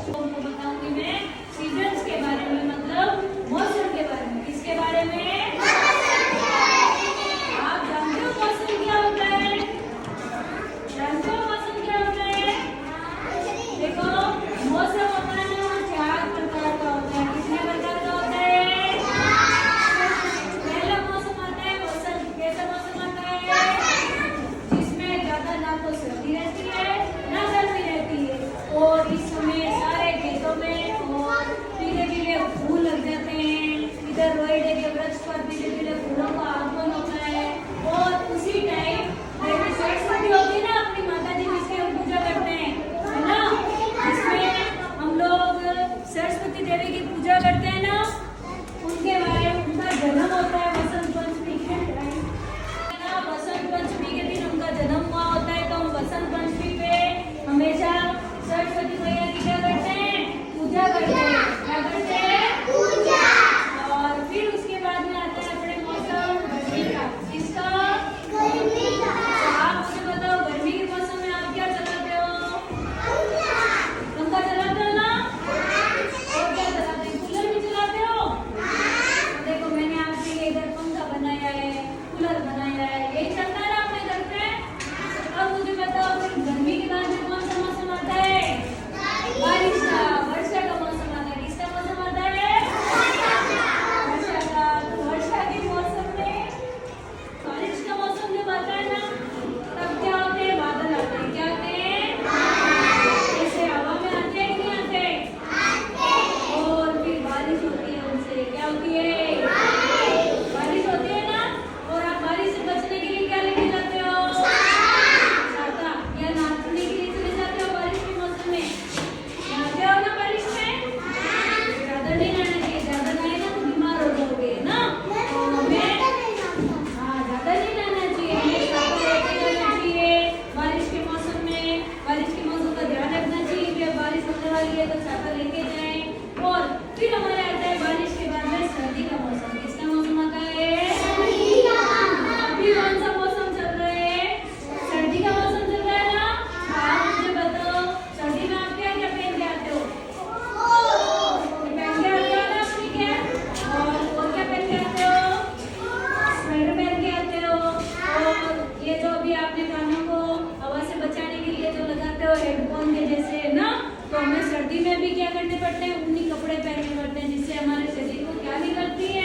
उनको बताऊंगी मैं सीजन्स के बारे में, मतलब मौसम के बारे में। किसके बारे में? आप जानते हो मौसम क्या होता है? जानते हो मौसम क्या होता है? देखो, मौसम होता है ना, 4 प्रकार का होता है। कितने प्रकार का होता है? पहला मौसम आता है वसंत। कैसा मौसम आता है? जिसमें ज्यादा ना तो सर्दी रहती है ना गर्मी रहती है, और इस समय सारे खेतों में और पीले पीले फूल लग जाते हैं। इधर रोइडे के वृक्ष पर पीले पीले फूलों का आगमन होता है। और उसी टाइम देवी सरस्वती होती है ना, अपनी माता जी जिसकी हम पूजा करते हैं, है ना, जिसमें हम लोग सरस्वती देवी की पूजा करते हैं ना, उनके बारे में उनका जन्म होता है वसंत पंचमी के टाइम ना। वसंत पंचमी के दिन उनका जन्म हुआ होता है, तो हम वसंत पंचमी पे हमेशा सरस्वती मैया की क्या करते हैं? पूजा करते हैं। क्या करते हैं? पूजा। और फिर उसके बाद में आता है अपने मौसम गर्मी का। किसका? गर्मी का। तो आप मुझे बताओ, गर्मी के मौसम में आप क्या चलाते हो? पंखा चलाते हो ना? और क्या चलाते हो? कूलर भी चलाते हो? तो देखो, मैंने आपके लिए इधर पंखा बनाया है, कूलर बनाया है, यही चलता है ना अपने घर पे। अब मुझे बताओ, फिर गर्मी के बाद में कौन सा मौसम आता है? बारिश का, वर्षा का मौसम आता है। किसका मौसम आता है? वर्षा का। तो वर्षा के मौसम में, बारिश का मौसम जब आता है ना, तब क्या होते हैं? बादल आते हैं। क्या आते हैं? जैसे हवा में आते हैं कि नहीं आते? और फिर बारिश होती है, उनसे क्या होती है? बारिश होती है ना। और आप बारिश से बचने के लिए क्या लेके जाते हो? छाता। या नहाने के लिए चले जाते हो बारिश के मौसम में? नहाते हो ना बारिश में? ज्यादा नहीं नहाना चाहिए, ज्यादा नहाए ना तो बीमार हो जाओगे ना। तो हमें ज्यादा नहीं नहाना चाहिए, हमें छाता लेके जाना चाहिए बारिश के मौसम में। बारिश के मौसम का ध्यान रखना चाहिए कि अब बारिश होने वाली है तो छाता लेके जाएं। और फिर हमारे आता है बारिश के बाद में सर्दी का मौसम। किसका मौसम आता है? अभी कौन सा मौसम चल रहा है? सर्दी का मौसम चल रहा है ना। आप मुझे बताओ, सर्दी में आप क्या क्या पहन के आते हो? पहन के आते हो ना अपनी कैप, और क्या पहन के आते हो? स्वेटर पहन के आते हो। और ये जो अभी आपने कानों को हवा से बचाने के लिए जो लगाते हो हेडफोन के जैसे, है ना, तो हमें सर्दी में भी क्या करने पड़ते हैं? ऊनी कपड़े पहनने पड़ते हैं, जिससे हमारे शरीर को क्या निकलती है?